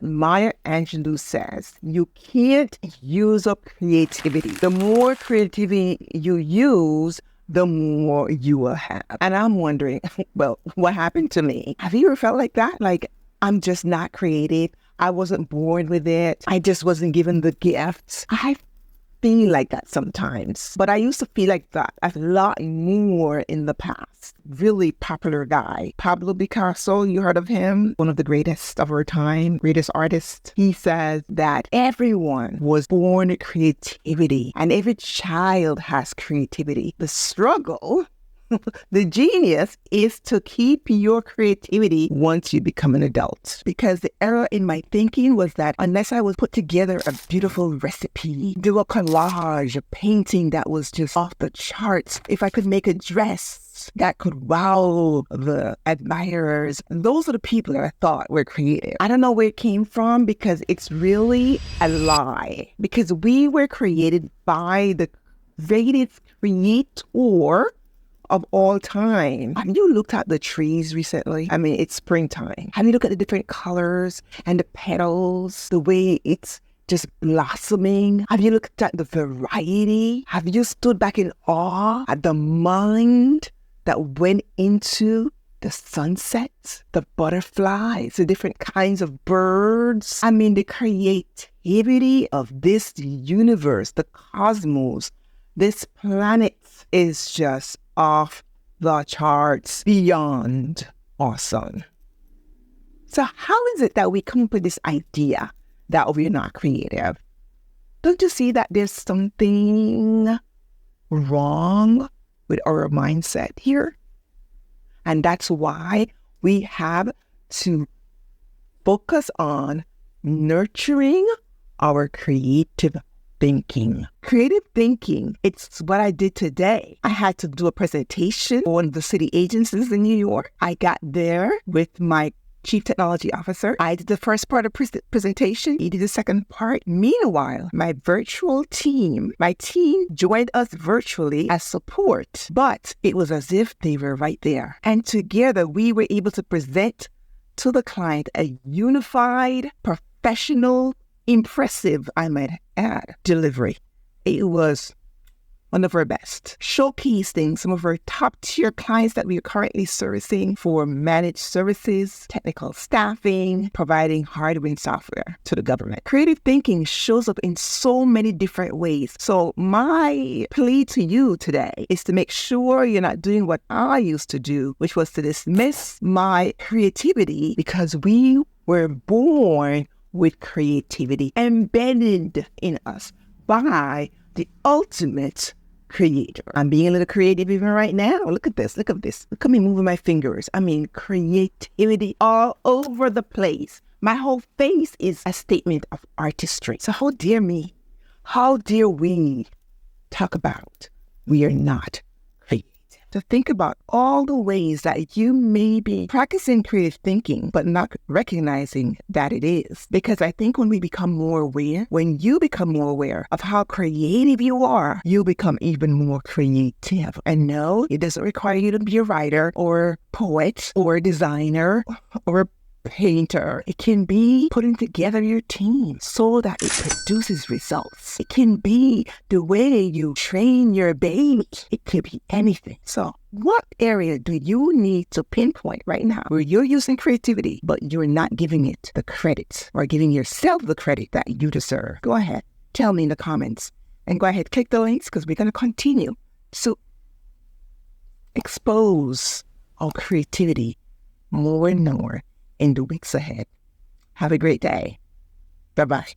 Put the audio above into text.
Maya Angelou says, you can't use up creativity. The more creativity you use, the more you will have. And I'm wondering, well, what happened to me? Have you ever felt like that? Like, I'm just not creative. I wasn't born with it. I just wasn't given the gifts. I feel like that sometimes, but I used to feel like that a lot more in the past. Really popular guy, Pablo Picasso, you heard of him? One of the greatest of our time, greatest artist. He says that everyone was born with creativity and every child has creativity. The struggle, the genius is to keep your creativity once you become an adult. Because the error in my thinking was that unless I would put together a beautiful recipe, do a collage, a painting that was just off the charts, if I could make a dress that could wow the admirers, those are the people that I thought were creative. I don't know where it came from because it's really a lie. Because we were created by the greatest creator of all time. Have you looked at the trees recently? I mean, it's springtime. Have you looked at the different colors and the petals, the way it's just blossoming? Have you looked at the variety? Have you stood back in awe at the mind that went into the sunsets, the butterflies, the different kinds of birds? I mean, the creativity of this universe, the cosmos, this planet is just off the charts, beyond awesome. So how is it that we come up with this idea that we're not creative? Don't you see that there's something wrong with our mindset here? And that's why we have to focus on nurturing our creative thinking. Creative thinking, it's what I did today. I had to do a presentation for one of the city agencies in New York. I got there with my chief technology officer. I did the first part of presentation. He did the second part. Meanwhile, my virtual team, my team joined us virtually as support, but it was as if they were right there. And together we were able to present to the client a unified, professional, impressive, I might add, delivery. It was one of our best, showcasing some of our top-tier clients that we are currently servicing for managed services, technical staffing, providing hardware and software to the government. Creative thinking shows up in so many different ways. So my plea to you today is to make sure you're not doing what I used to do, which was to dismiss my creativity, because we were born with creativity embedded in us by the ultimate creator. I'm being a little creative even right now. Look at this. Look at this. Look at me moving my fingers. I mean, creativity all over the place. My whole face is a statement of artistry. So how dare me? How dare we talk about we are not creative? To think about all the ways that you may be practicing creative thinking, but not recognizing that it is. Because I think when we become more aware, when you become more aware of how creative you are, you become even more creative. And no, it doesn't require you to be a writer or poet or designer or a painter. It can be putting together your team so that it produces results. It can be the way you train your baby. It could be anything. So what area do you need to pinpoint right now where you're using creativity, but you're not giving it the credit or giving yourself the credit that you deserve? Go ahead. Tell me in the comments and go ahead, click the links, because we're going to continue to expose our creativity more and more in the weeks ahead. Have a great day. Bye-bye.